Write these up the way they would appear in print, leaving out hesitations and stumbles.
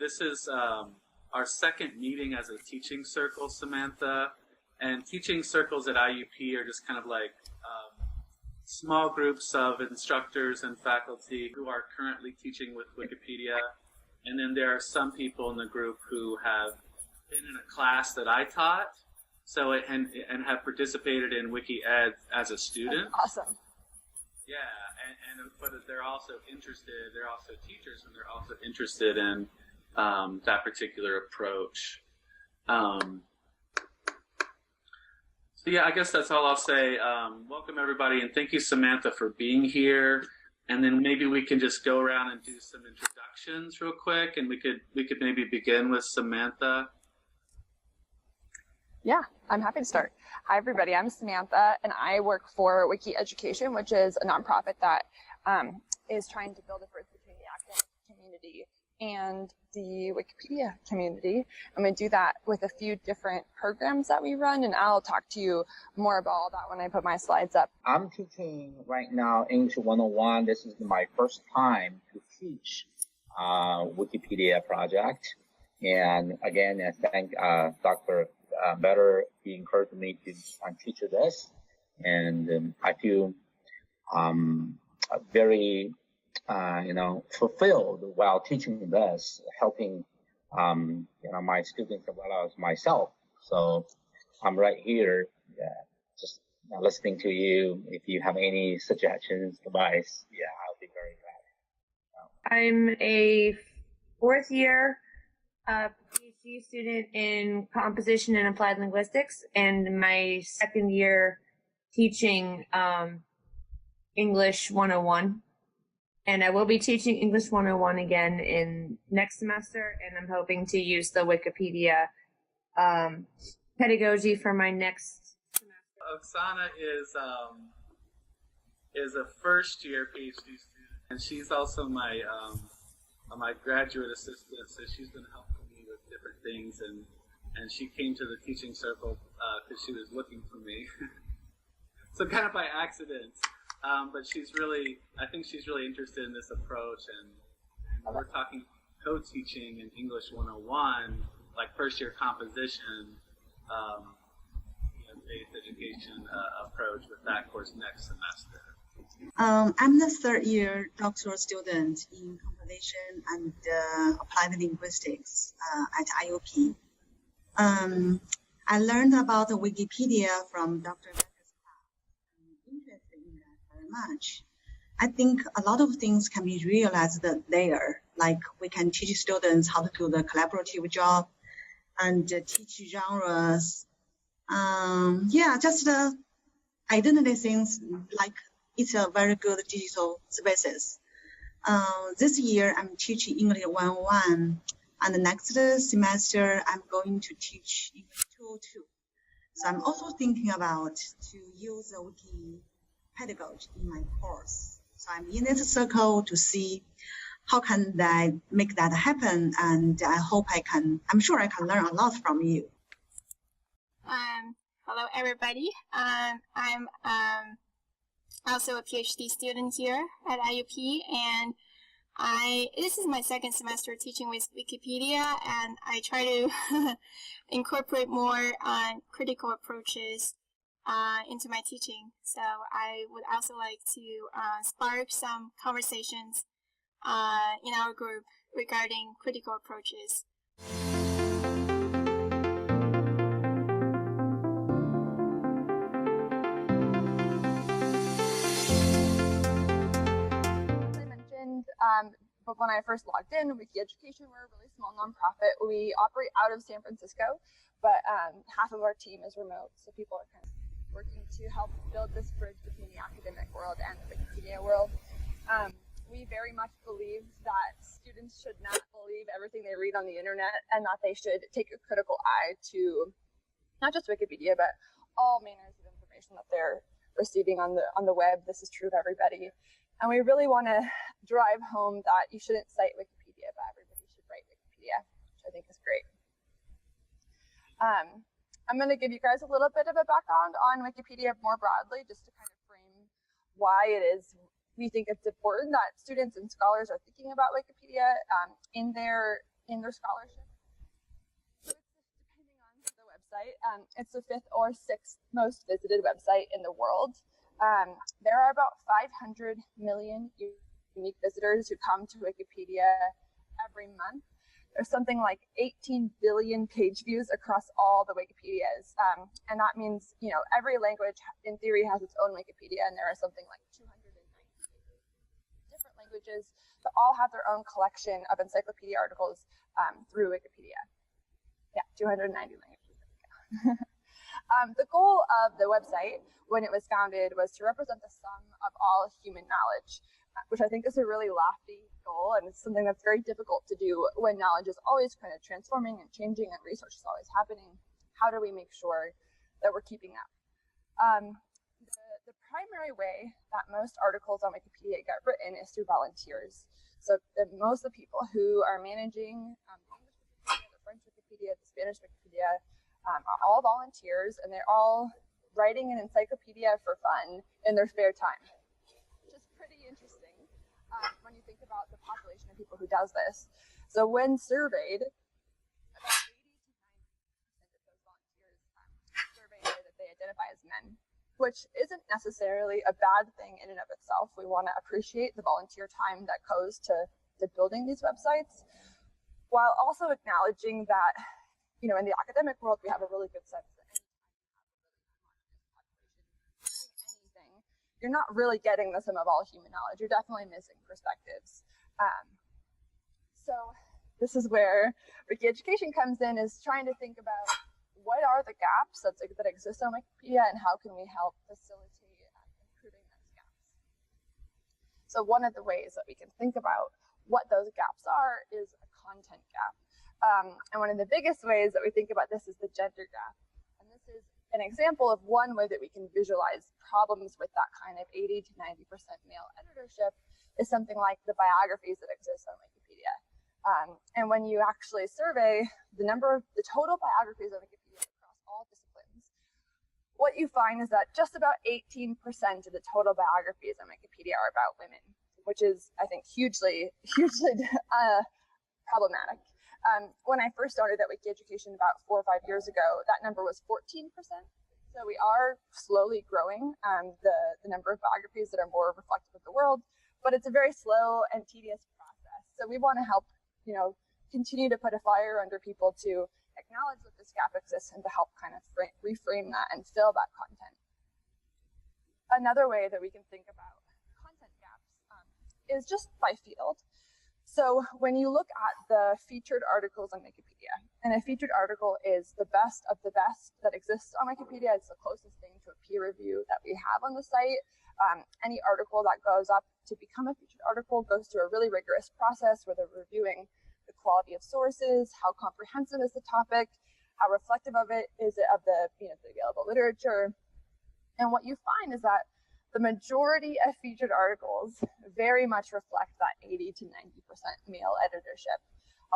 this is our second meeting as a teaching circle, Samantha. And teaching circles at IUP are just kind of like small groups of instructors and faculty who are currently teaching with Wikipedia. And then there are some people in the group who have been in a class that I taught, and have participated in WikiEd as a student. That's awesome. Yeah, but they're also interested. They're also teachers, and they're also interested in that particular approach. So yeah, I guess that's all I'll say. Welcome everybody, and thank you, Samantha, for being here. And then maybe we can just go around and do some introductions real quick, and we could maybe begin with Samantha. Yeah, I'm happy to start. Hi, everybody. I'm Samantha, and I work for Wiki Education, which is a nonprofit that is trying to build a bridge between the academic community and the Wikipedia community. I'm going to do that with a few different programs that we run, and I'll talk to you more about all that when I put my slides up. I'm teaching right now English 101. This is my first time to teach Wikipedia project. And again, I thank Dr. Better. He encouraged me to teach this. And I feel very fulfilled while teaching this, helping, my students as well as myself. So I'm right here, just listening to you. If you have any suggestions, advice, I'll be very glad. I'm a fourth year PhD student in composition and applied linguistics, and my second year teaching English 101. And I will be teaching English 101 again in next semester, and I'm hoping to use the Wikipedia pedagogy for my next semester. Oksana is a first-year PhD student, and she's also my graduate assistant. So she's been helping me with different things, and she came to the teaching circle because she was looking for me. So kind of by accident. But I think she's really interested in this approach, and we're talking co-teaching in English 101, like first-year composition, based education approach with that course next semester. I'm the third-year doctoral student in composition and applied linguistics at IUP. I learned about Wikipedia from Dr. Much. I think a lot of things can be realized there, like we can teach students how to do the collaborative job and teach genres. Just identity things, like it's a very good digital spaces. This year I'm teaching English 101, and the next semester I'm going to teach English 202. So I'm also thinking about to use the Wiki pedagogy in my course. So I'm in this circle to see how can I make that happen, and I hope I'm sure I can learn a lot from you. Hello everybody. I'm also a PhD student here at IUP, and this is my second semester teaching with Wikipedia, and I try to incorporate more critical approaches into my teaching. So I would also like to spark some conversations in our group regarding critical approaches. As I mentioned, but when I first logged in, Wiki Education, we're a really small nonprofit. We operate out of San Francisco, but half of our team is remote, so people are kind of working to help build this bridge between the academic world and the Wikipedia world. We very much believe that students should not believe everything they read on the internet, and that they should take a critical eye to not just Wikipedia, but all manners of information that they're receiving on the web. This is true of everybody. And we really want to drive home that you shouldn't cite Wikipedia, but everybody should write Wikipedia, which I think is great. I'm going to give you guys a little bit of a background on Wikipedia more broadly, just to kind of frame why it is we think it's important that students and scholars are thinking about Wikipedia in their in their scholarship. So it's depending on the website. It's the 5th or 6th most visited website in the world. There are about 500 million unique visitors who come to Wikipedia every month. There's something like 18 billion page views across all the Wikipedias. And that means, every language in theory has its own Wikipedia, and there are something like 290 different languages that all have their own collection of encyclopedia articles through Wikipedia. Yeah, 290 languages. The goal of the website when it was founded was to represent the sum of all human knowledge, which I think is a really lofty goal, and it's something that's very difficult to do when knowledge is always kind of transforming and changing and research is always happening. How do we make sure that we're keeping up? The primary way that most articles on Wikipedia get written is through volunteers. So most of the people who are managing English Wikipedia, the French Wikipedia, the Spanish Wikipedia are all volunteers, and they're all writing an encyclopedia for fun in their spare time, which is pretty interesting when you think about the population of people who does this. So when surveyed, about 80 to 90% of those volunteers surveyed that they identify as men, which isn't necessarily a bad thing in and of itself. We want to appreciate the volunteer time that goes to building these websites, while also acknowledging that, in the academic world, we have a really good sense that anything, you're not really getting the sum of all human knowledge. You're definitely missing perspectives. So this is where Wiki Education comes in, is trying to think about what are the gaps that exist on Wikipedia, and how can we help facilitate improving those gaps. So one of the ways that we can think about what those gaps are is a content gap. And one of the biggest ways that we think about this is the gender gap. And this is an example of one way that we can visualize problems with that kind of 80 to 90% male editorship is something like the biographies that exist on Wikipedia. And when you actually survey the total biographies on Wikipedia across all disciplines, what you find is that just about 18% of the total biographies on Wikipedia are about women, which is, I think, hugely problematic. When I first started at Wiki Education about 4 or 5 years ago, that number was 14%. So we are slowly growing the number of biographies that are more reflective of the world, but it's a very slow and tedious process. So we want to help, continue to put a fire under people to acknowledge that this gap exists and to help kind of reframe that and fill that content. Another way that we can think about content gaps is just by field. So when you look at the featured articles on Wikipedia, and a featured article is the best of the best that exists on Wikipedia, it's the closest thing to a peer review that we have on the site. Any article that goes up to become a featured article goes through a really rigorous process where they're reviewing the quality of sources, how comprehensive is the topic, how reflective of it is it of the available literature. And what you find is that the majority of featured articles very much reflect that 80 to 90% male editorship.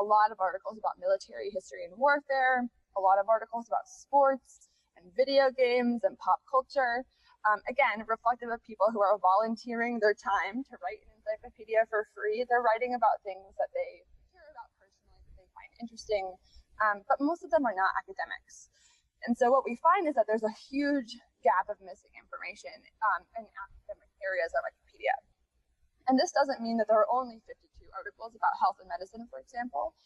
A lot of articles about military history and warfare, a lot of articles about sports and video games and pop culture. Again, reflective of people who are volunteering their time to write an encyclopedia for free. They're writing about things that they care about personally, that they find interesting, but most of them are not academics. And so what we find is that there's a huge gap of missing information in academic areas of Wikipedia. And this doesn't mean that there are only 52 articles about health and medicine, for example.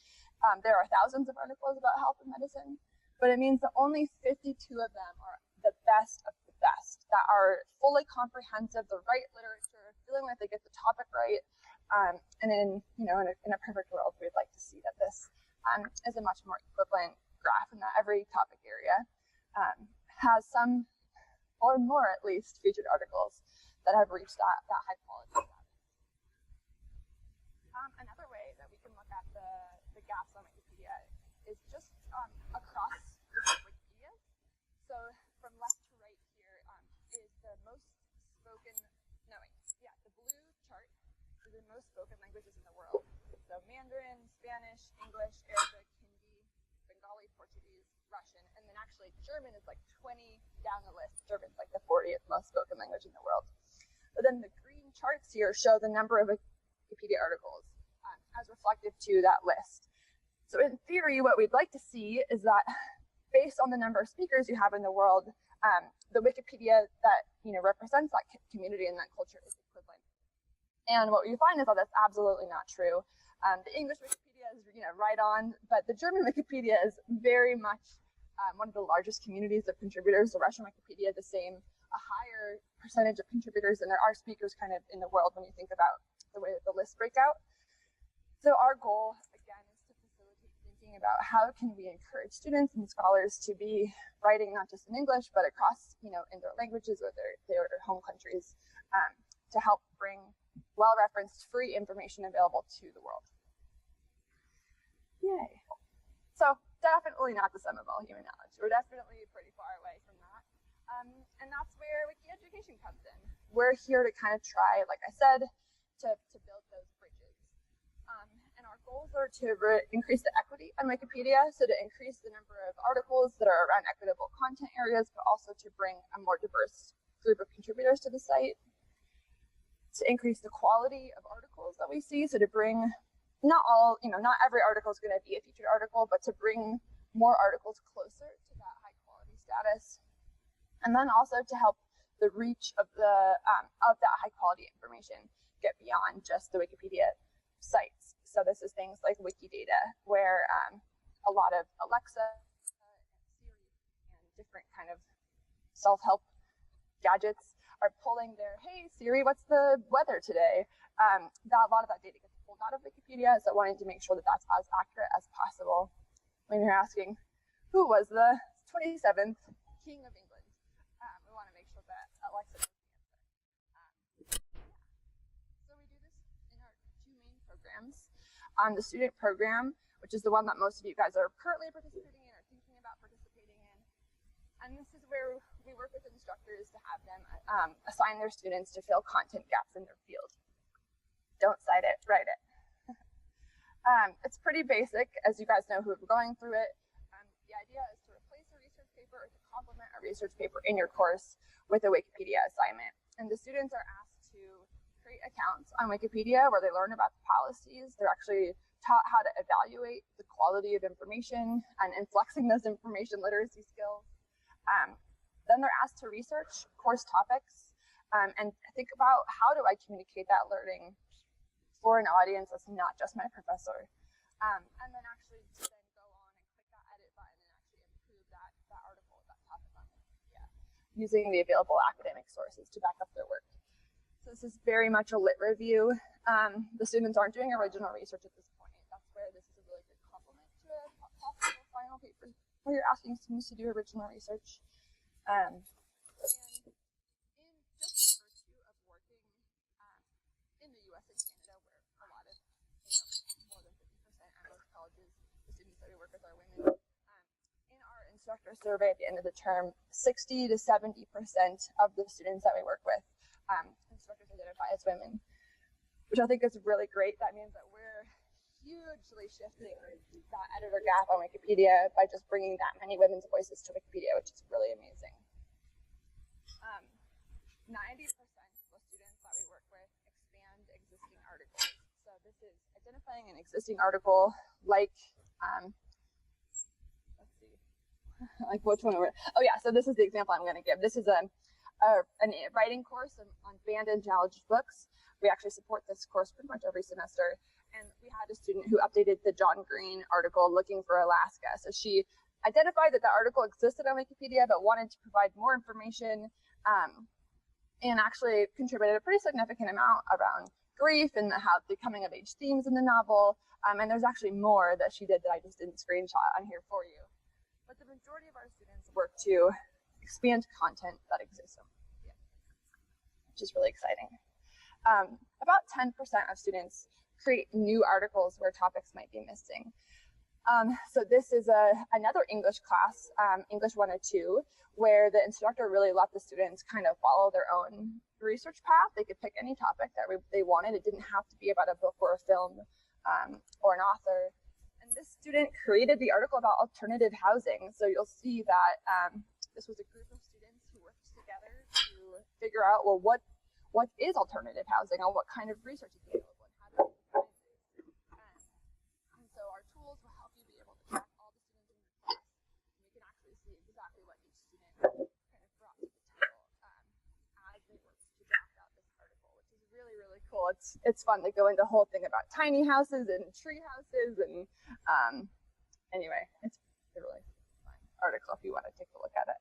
There are thousands of articles about health and medicine, but it means that only 52 of them are the best of the best, that are fully comprehensive, the right literature, feeling like they get the topic right. And in a perfect world, we'd like to see that this is a much more equivalent graph, and that every topic area has some or more, at least, featured articles that have reached that high quality status. Another way that we can look at the gaps on Wikipedia is just across different Wikipedias. So from left to right here is the most spoken, the blue chart is the most spoken languages in the world. So Mandarin, Spanish, English, Arabic, Hindi, Bengali, Portuguese, Russian, and then actually German is like 20 down the list. German's like the 40th most spoken language in the world. But then the green charts here show the number of Wikipedia articles as reflective to that list. So in theory, what we'd like to see is that based on the number of speakers you have in the world, the Wikipedia that represents that community and that culture is equivalent. And what you find is that that's absolutely not true. The English Wikipedia is right on, but the German Wikipedia is very much one of the largest communities of contributors. The Russian Wikipedia, the same, a higher percentage of contributors than there are speakers kind of in the world when you think about the way that the lists break out. So our goal, again, is to facilitate thinking about how can we encourage students and scholars to be writing not just in English, but across, in their languages or their home countries, to help bring well-referenced free information available to the world. Yay. So definitely not the sum of all human knowledge. We're definitely pretty far away from that. And that's where Wiki Education comes in. We're here to kind of try, like I said, to build those bridges. And our goals are to increase the equity on Wikipedia, so to increase the number of articles that are around equitable content areas, but also to bring a more diverse group of contributors to the site. To increase the quality of articles that we see, so to bring not every article is going to be a featured article, but to bring more articles closer to that high quality status, and then also to help the reach of that high quality information get beyond just the Wikipedia sites. So this is things like Wikidata, where a lot of Alexa and Siri and different kind of self-help gadgets are pulling their, hey Siri, what's the weather today? A lot of that data gets pulled out of Wikipedia, so wanting to make sure that that's as accurate as possible. When you're asking, who was the 27th King of England? We want to make sure that Alexa knows the answer. So we do this in our two main programs. The student program, which is the one that most of you guys are currently participating in or thinking about participating in. And this is where we work with instructors to have them assign their students to fill content gaps in their field. Don't cite it, write it. It's pretty basic, as you guys know who are going through it. The idea is to replace a research paper or to complement a research paper in your course with a Wikipedia assignment. And the students are asked to create accounts on Wikipedia where they learn about the policies. They're actually taught how to evaluate the quality of information and flexing those information literacy skills. Then they're asked to research course topics and think about how do I communicate that learning for an audience that's not just my professor. And then actually to then go on and click that edit button and actually improve that article, that topic on Wikipedia, using the available academic sources to back up their work. So this is very much a lit review. The students aren't doing original research at this point. That's where this is a really good complement to a possible final paper where you're asking students to do original research. And in just the virtue of working in the US and Canada, where a lot of, more than 50% at most colleges, the students that we work with are women. In our instructor survey at the end of the term, 60 to 70% of the students that we work with, instructors identify as women, which I think is really great. That means that we're hugely shifting that editor gap on Wikipedia by just bringing that many women's voices to Wikipedia, which is really amazing. 90% of the students that we work with expand existing articles. So this is identifying an existing article like, let's see, like which one? Oh yeah, so this is the example I'm going to give. This is a writing course on banned and challenged books. We actually support this course pretty much every semester. And we had a student who updated the John Green article looking for Alaska. So she identified that the article existed on Wikipedia, but wanted to provide more information and actually contributed a pretty significant amount around grief and the coming of age themes in the novel. And there's actually more that she did that I just didn't screenshot on here for you. But the majority of our students work to expand content that exists on Wikipedia, which is really exciting. About 10% of students create new articles where topics might be missing. So this is another English class, English 102, where the instructor really let the students kind of follow their own research path. They could pick any topic that they wanted. It didn't have to be about a book or a film or an author. And this student created the article about alternative housing. So you'll see that this was a group of students who worked together to figure out, well, what is alternative housing and what kind of research is available and how do we find it. And so our tools will help you exactly what each student kind of brought to the table as they worked to draft out this article, which is really, really cool. It's fun to go into a whole thing about tiny houses and tree houses, and anyway, it's a really fun article if you want to take a look at it.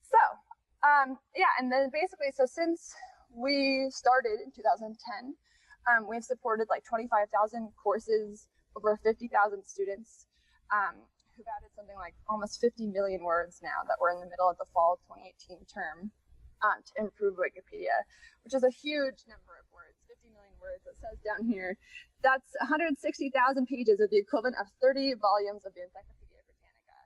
So, yeah, and then basically, so since we started in 2010, we've supported like 25,000 courses, over 50,000 students who've added something like almost 50 million words now that we're in the middle of the fall 2018 term to improve Wikipedia, which is a huge number of words, 50 million words. It says down here, that's 160,000 pages, or the equivalent of 30 volumes of the Encyclopedia Britannica,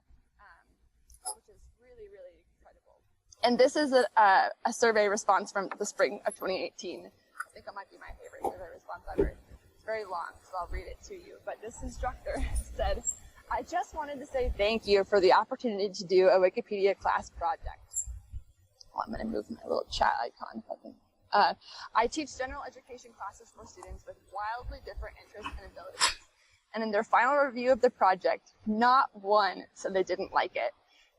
which is really, really incredible. And this is a survey response from the spring of 2018. I think it might be my favorite survey response ever. It's very long, so I'll read it to you. But this instructor said, I just wanted to say thank you for the opportunity to do a Wikipedia class project. Well, I'm going to move my little chat icon. I teach general education classes for students with wildly different interests and abilities. And in their final review of the project, not one said they didn't like it.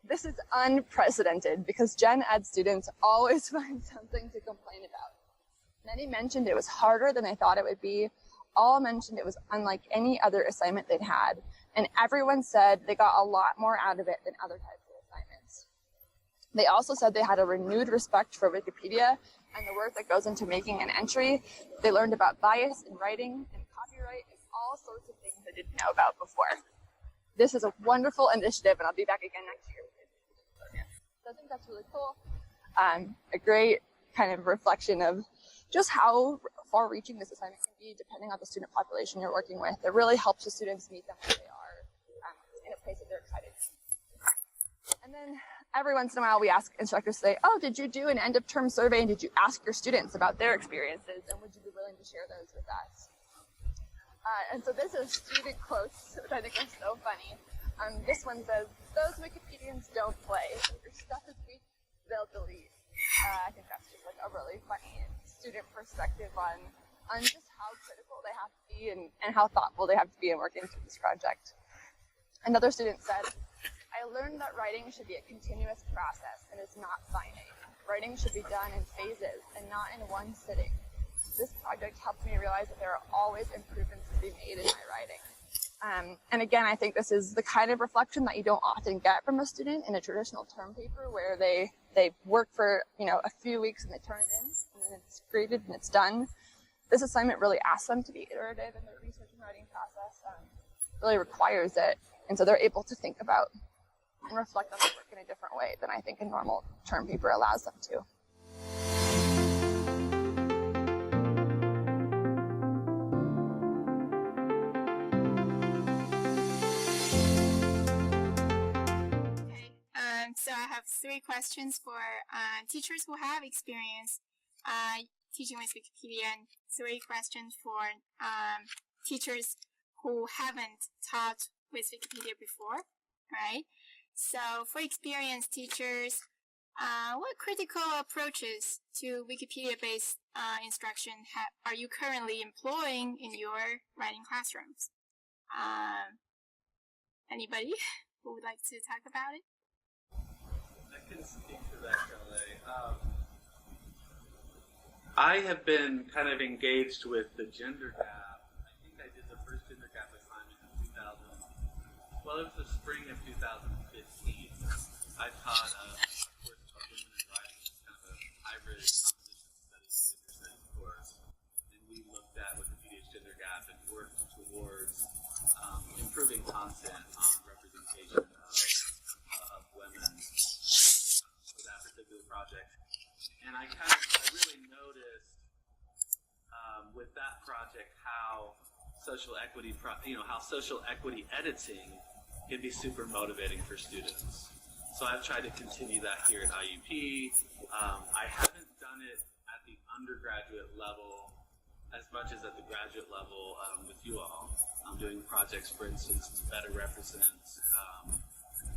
This is unprecedented because gen ed students always find something to complain about. Many mentioned it was harder than they thought it would be. All mentioned it was unlike any other assignment they'd had. And everyone said they got a lot more out of it than other types of assignments. They also said they had a renewed respect for Wikipedia and the work that goes into making an entry. They learned about bias in writing and copyright and all sorts of things they didn't know about before. This is a wonderful initiative, and I'll be back again next year. So I think that's really cool. A great kind of reflection of just how far-reaching this assignment can be depending on the student population you're working with. It really helps the students meet them where they are in a place that they're excited. And then every once in a while we ask instructors to say, oh, did you do an end-of-term survey, and did you ask your students about their experiences, and would you be willing to share those with us? And so this is student quotes, which I think are so funny. This one says, those Wikipedians don't play. If your stuff is weak, they'll delete. I think that's just like a really funny student perspective on just how critical they have to be and how thoughtful they have to be in working through this project. Another student said, I learned that writing should be a continuous process and is not finite. Writing should be done in phases and not in one sitting. This project helped me realize that there are always improvements to be made in my writing. And again, I think this is the kind of reflection that you don't often get from a student in a traditional term paper where they work for a few weeks and they turn it in and then it's graded and it's done. This assignment really asks them to be iterative in their research and writing process, really requires it. And so they're able to think about and reflect on their work in a different way than I think a normal term paper allows them to. So I have 3 questions for teachers who have experience teaching with Wikipedia, and 3 questions for teachers who haven't taught with Wikipedia before, right? So for experienced teachers, what critical approaches to Wikipedia-based instruction are you currently employing in your writing classrooms? Anybody who would like to talk about it? I can speak to that, Kelly. I have been kind of engaged with the gender gap. I think I did the first gender gap assignment in it was the spring of 2015. I taught a course called Women in Writing. It's kind of a hybrid composition studies, gender studies course. And we looked at Wikipedia's gender gap and worked towards improving content on representation of women for that particular project. And I really noticed with that project how social equity editing can be super motivating for students. So I've tried to continue that here at IUP. I haven't done it at the undergraduate level as much as at the graduate level with you all. I'm doing projects, for instance, to better represent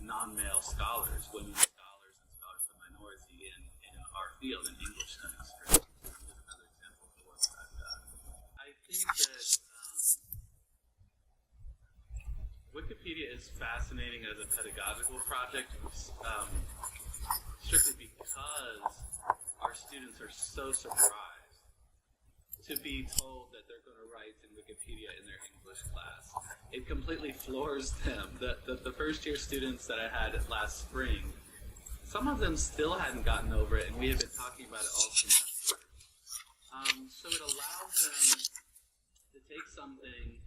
non-male scholars, women scholars, and scholars of minority in our field, in English studies, for instance. Is another example of the work that I've done. I think that Wikipedia is fascinating as a pedagogical project, strictly because our students are so surprised to be told that they're going to write in Wikipedia in their English class. It completely floors them. The first year students that I had last spring, some of them still hadn't gotten over it, and we have been talking about it all semester. So it allows them to take something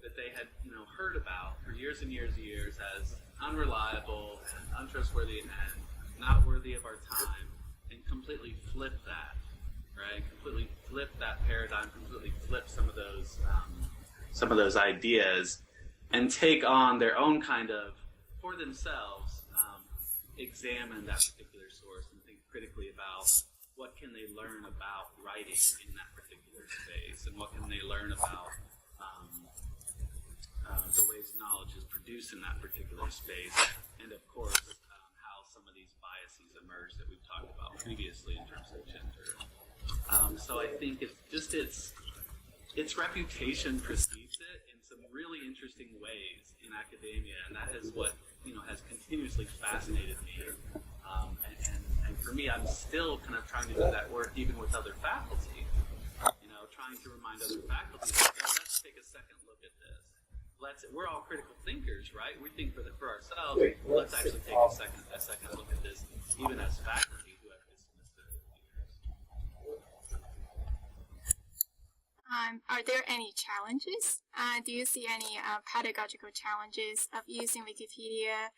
that they had, heard about for years and years and years as unreliable and untrustworthy and not worthy of our time, and completely flip that, right? Completely flip that paradigm, completely flip some of those ideas, and take on their own kind of, for themselves, examine that particular source and think critically about what can they learn about writing in that particular space, and what can they learn about the ways knowledge is produced in that particular space, and of course how some of these biases emerge that we've talked about previously in terms of gender. So I think its reputation precedes it in some really interesting ways in academia, and that is what has continuously fascinated me. And for me, I'm still kind of trying to do that work even with other faculty. Trying to remind other faculty, let's take a second look at this. We're all critical thinkers, right? We think for ourselves. Let's actually take a second look at this, even as faculty who have dismissed it over the years. Are there any challenges? Do you see any pedagogical challenges of using Wikipedia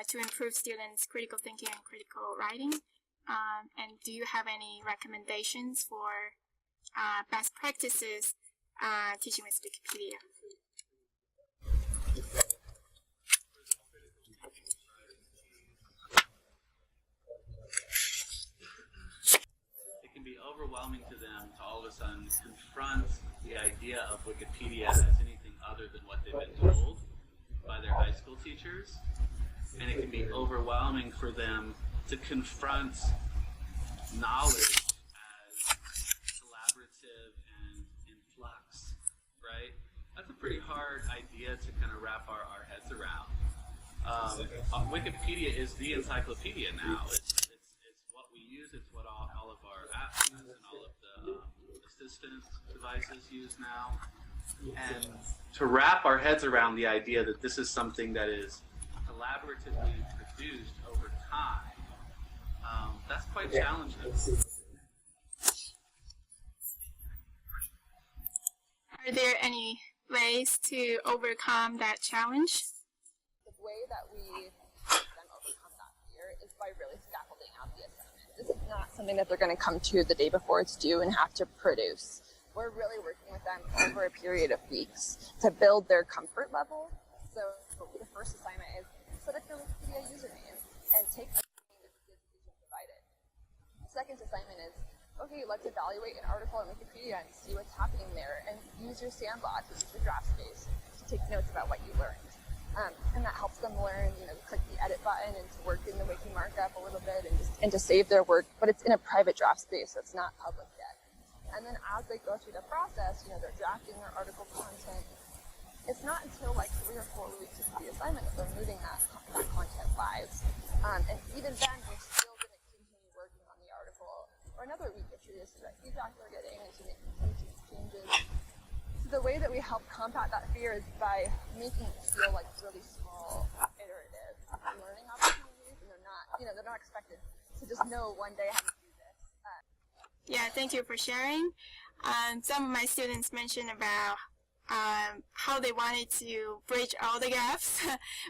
to improve students' critical thinking and critical writing? And do you have any recommendations for best practices teaching with Wikipedia? It can be overwhelming to them to all of a sudden confront the idea of Wikipedia as anything other than what they've been told by their high school teachers. And it can be overwhelming for them to confront knowledge as collaborative and in flux, right? That's a pretty hard idea to kind of wrap our heads around. Wikipedia is the encyclopedia now. It's what we use. It's what all of our apps use and all of the assistant devices use now. And to wrap our heads around the idea that this is something that is collaboratively produced over time, that's quite challenging. Are there any ways to overcome that challenge? The way that we help them overcome that fear is by really scaffolding out the assignment. This is not something that they're going to come to the day before it's due and have to produce. We're really working with them over a period of weeks to build their comfort level. So the first assignment is set up your Wikipedia username and take a name that you provided. The second assignment is, okay, let's evaluate an article on Wikipedia and see what's happening there, and use your sandbox, use your draft space to take notes about what you learned. And that helps them learn, click the edit button and to work in the wiki markup a little bit and to save their work, but it's in a private draft space, so it's not public yet. And then as they go through the process, they're drafting their article content. It's not until like 3 or 4 weeks into the assignment that they're moving that content live. And even then, we're still going to continue working on the article for another week or 2 to see what feedback they're getting and to make some changes. So the way that we help combat that fear is by making it feel like really small, iterative learning opportunities, and they're not expected to just know one day how to do this. Yeah, thank you for sharing. Some of my students mentioned about how they wanted to bridge all the gaps,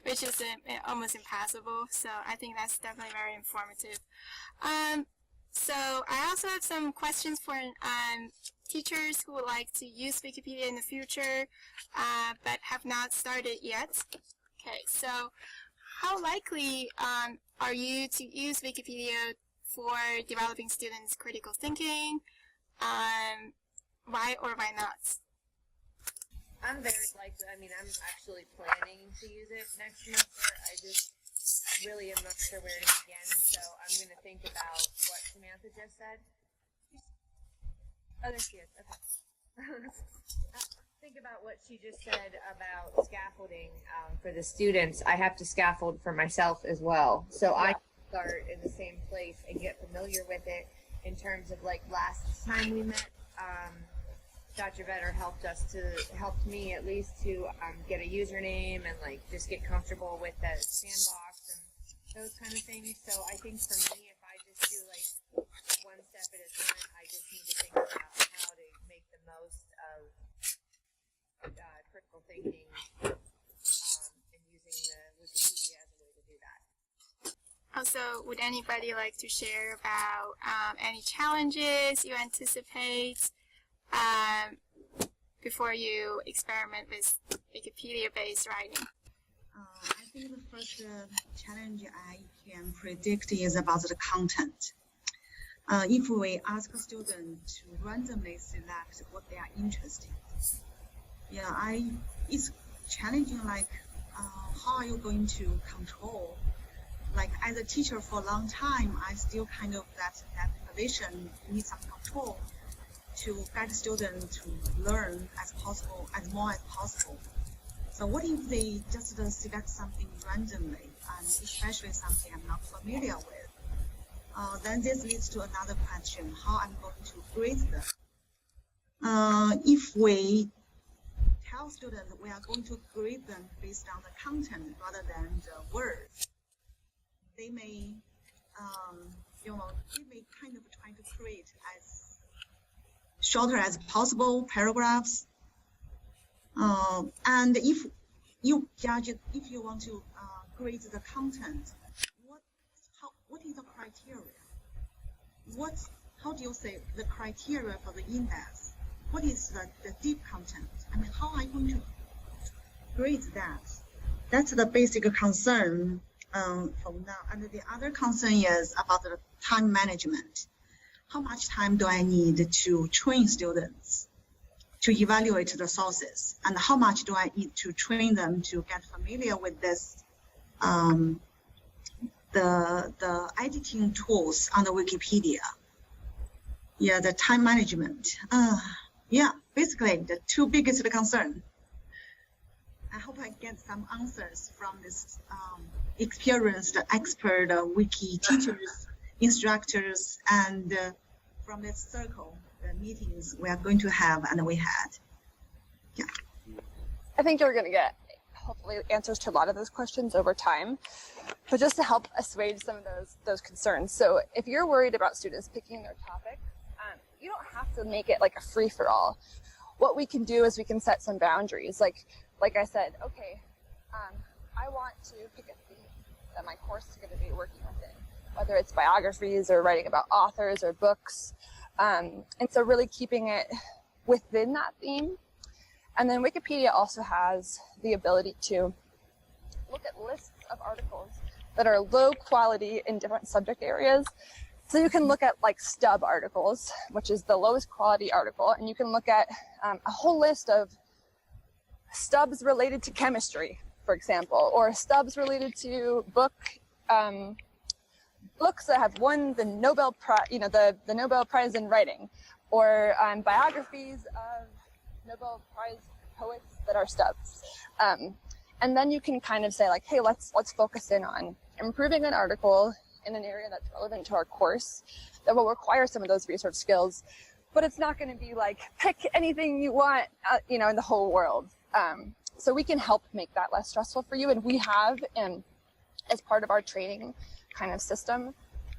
which is almost impossible. So I think that's definitely very informative. So I also have some questions for teachers who would like to use Wikipedia in the future, but have not started yet. Okay, so how likely are you to use Wikipedia for developing students' critical thinking? Why or why not? I'm very likely. I'm actually planning to use it next semester. I just really am not sure where to begin, so I'm going to think about what Samantha just said. Oh, there she is. Okay. Think about what she just said about scaffolding for the students. I have to scaffold for myself as well. So I start in the same place and get familiar with it. In terms of like last time we met, Dr. Vetter helped me at least to get a username and like just get comfortable with the sandbox and those kind of things. So I think for me, if I just do like one step at a time, I just need to think about how to make the most of critical thinking and using the Wikipedia as a way to do that. Also, would anybody like to share about any challenges you anticipate before you experiment with Wikipedia-based writing? I think the first challenge I can predict is about the content. If we ask a student to randomly select what they are interested in, it's challenging, like how are you going to control? Like as a teacher for a long time, I still kind of that position need some control to guide students to learn as more as possible. So what if they just select something randomly, and especially something I'm not familiar with? Then this leads to another question: how I'm going to grade them? If we tell students we are going to grade them based on the content rather than the words, they may, kind of try to create as shorter as possible paragraphs. And if you judge it, if you want to grade the content, what is the criteria? How do you say the criteria for the index? What is the deep content? I mean, how are you going to grade that? That's the basic concern from now. And the other concern is about the time management. How much time do I need to train students to evaluate the sources? And how much do I need to train them to get familiar with this, the editing tools on the Wikipedia? Yeah, the time management. Basically the two biggest concern. I hope I get some answers from this experienced expert wiki teachers, instructors, and from this circle, the meetings we are going to have and we had. Yeah. I think you're going to get hopefully answers to a lot of those questions over time, but just to help assuage some of those concerns. So if you're worried about students picking their topic, you don't have to make it like a free-for-all. What we can do is we can set some boundaries. Like I said, okay, I want to pick a theme that my course is going to be working within, whether it's biographies or writing about authors or books. And so really keeping it within that theme. And then Wikipedia also has the ability to look at lists of articles that are low quality in different subject areas. So you can look at like stub articles, which is the lowest quality article, and you can look at a whole list of stubs related to chemistry, for example, or stubs related to books that have won the Nobel Prize, the Nobel Prize in writing, or biographies of Nobel Prize poets that are stubs. And then you can kind of say like, hey, let's focus in on improving an article in an area that's relevant to our course that will require some of those research skills, but it's not going to be like pick anything you want, in the whole world. So we can help make that less stressful for you, and we have, as part of our training kind of system,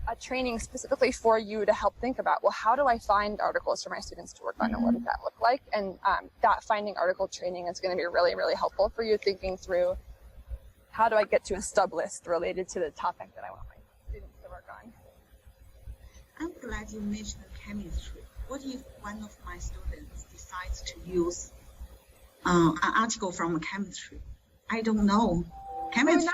a training specifically for you to help think about, well, how do I find articles for my students to work on, and what does that look like? And that finding article training is going to be really, really helpful for you thinking through, how do I get to a stub list related to the topic that I want my students to work on? I'm glad you mentioned chemistry. What if one of my students decides to use an article from chemistry? I don't know. Chemistry.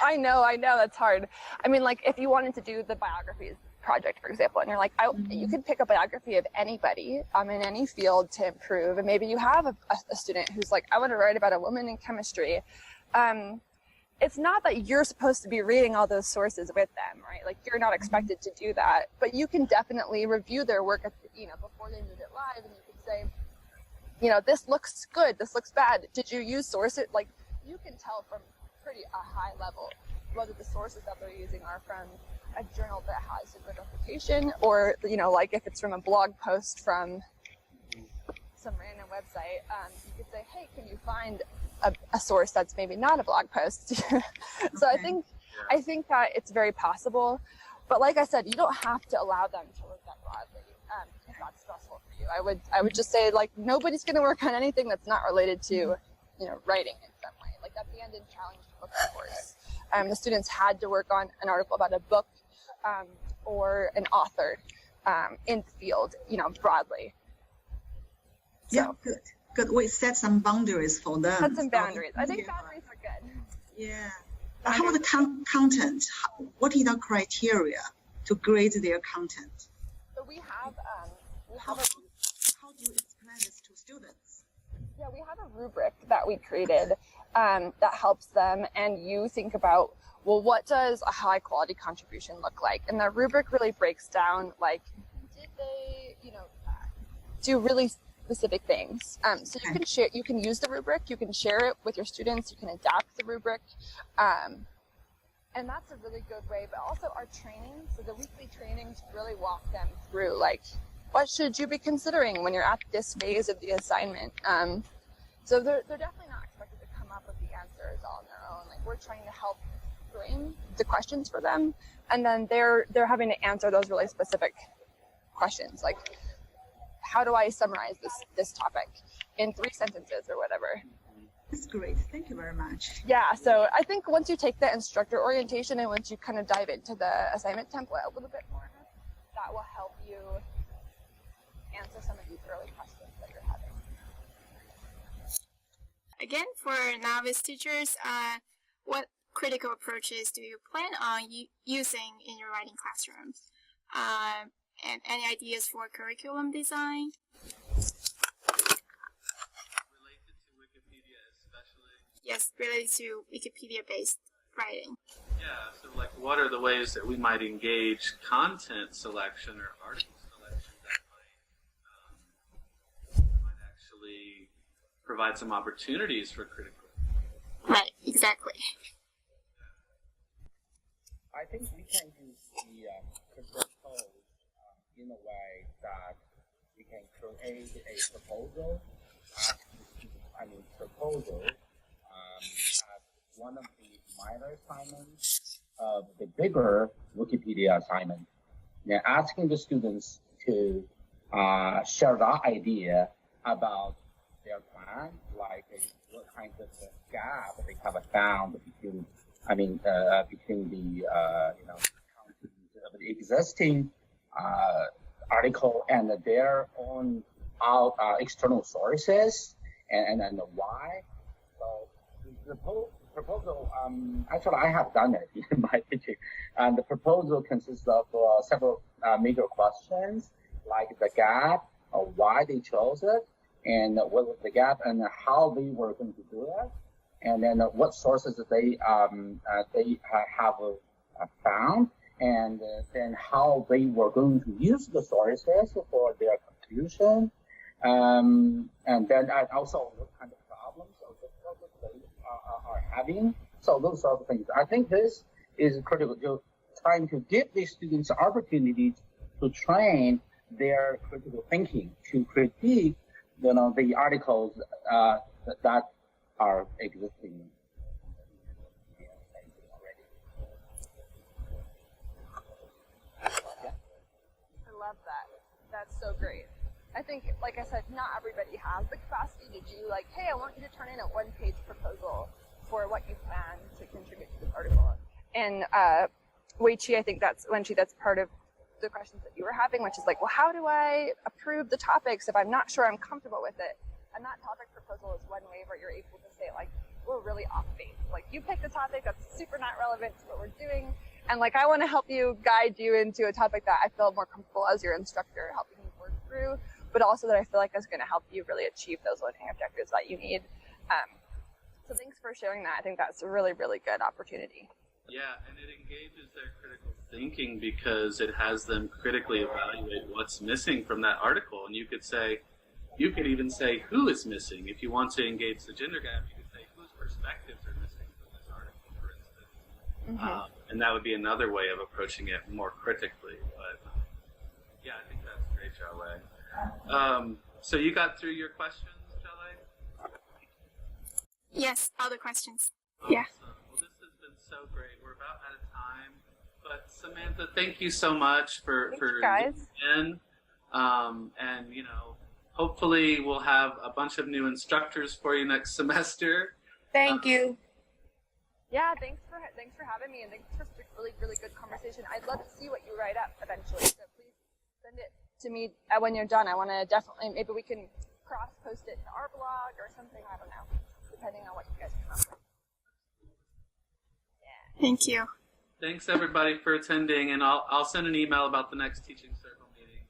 I know, that's hard. I mean, like if you wanted to do the biographies project, for example, and you're like, you could pick a biography of anybody in any field to improve. And maybe you have a student who's like, I want to write about a woman in chemistry. It's not that you're supposed to be reading all those sources with them, right? Like you're not expected to do that, but you can definitely review their work before they move it live, and you can say, this looks good, this looks bad. Did you use sources? Like, you can tell from pretty a high level whether the sources that they're using are from a journal that has a good reputation, or like if it's from a blog post from some random website. You could say, hey, can you find a source that's maybe not a blog post? So Okay. I think that it's very possible, but like I said, you don't have to allow them to work that broadly if that's stressful for you. I would just say, like, nobody's going to work on anything that's not related to writing in some way. Like at the end in challenged book course, the students had to work on an article about a book or an author in the field, broadly. So, Yeah, good. We set some boundaries for them. set some boundaries. I think Yeah. boundaries are good. Yeah. How about the content? What is the criteria to grade their content? So we have How do you explain this to students? we have a rubric that we created that helps them, and you think about, well, what does a high quality contribution look like? And the rubric really breaks down, like, did they, do really specific things. So you can share, you can use the rubric, you can share it with your students, you can adapt the rubric. And that's a really good way, but also our training, so the weekly trainings really walk them through, like, what should you be considering when you're at this phase of the assignment? So they're definitely not expected to come up with the answers all on their own. Like, we're trying to help frame the questions for them, and then they're having to answer those really specific questions, like, how do I summarize this topic in 3 sentences or whatever? That's great. Thank you very much. Yeah, so I think once you take the instructor orientation and once you kind of dive into the assignment template a little bit more, that will help you answer some of these early questions that you're having. Again, for novice teachers, what critical approaches do you plan on using in your writing classrooms? And any ideas for curriculum design? Related to Wikipedia especially? Yes, related to Wikipedia-based writing. Yeah, so like what are the ways that we might engage content selection or article selection that might actually provide some opportunities for critical? Right, exactly. I think we can use the critical in a way that we can create a proposal, as one of the minor assignments of the bigger Wikipedia assignment. Now, asking the students to share that idea about their plan, like what kind of gap they have found between the content of the existing article and their own external sources, and why. So the proposal, actually I have done it in my teaching, and the proposal consists of several major questions, like the gap, why they chose it, and what was the gap, and how they were going to do it, and then what sources they have found, and then how they were going to use the sources for their conclusion, and then also what kind of problems or difficulties they are having. So those sort of things. I think this is critical to trying to give the students opportunity to train their critical thinking, to critique, the articles that are existing. I love that. That's so great. I think, like I said, not everybody has the capacity to do, like, hey, I want you to turn in a one-page proposal for what you plan to contribute to this article. And Wei-Chi, I think that's part of the questions that you were having, which is like, well, how do I approve the topics if I'm not sure I'm comfortable with it? And that topic proposal is one way where you're able to say, like, we're really off base. Like, you picked a topic that's super not relevant to what we're doing, and like, I want to help you, guide you into a topic that I feel more comfortable as your instructor helping you work through, but also that I feel like is going to help you really achieve those learning objectives that you need. So thanks for sharing that. I think that's a really, really good opportunity. Yeah, and it engages their critical thinking because it has them critically evaluate what's missing from that article. And you could say, You could even say who is missing. If you want to engage the gender gap, you could say whose perspectives are missing from this article, for instance. And that would be another way of approaching it more critically. But yeah, I think that's great, Jaleh. So you got through your questions, Jaleh? Yes, all the questions. Awesome. Yeah. Well, this has been so great. We're about out of time. But Samantha, thank you so much for guys. in. And you know, hopefully we'll have a bunch of new instructors for you next semester. Thank you. Yeah, thanks for having me, and thanks for such a really good conversation. I'd love to see what you write up eventually. So please send it to me when you're done. I want to definitely, maybe we can cross post it to our blog or something. I don't know, depending on what you guys come up with. Yeah. Thank you. Thanks everybody for attending, and I'll send an email about the next teaching circle meeting.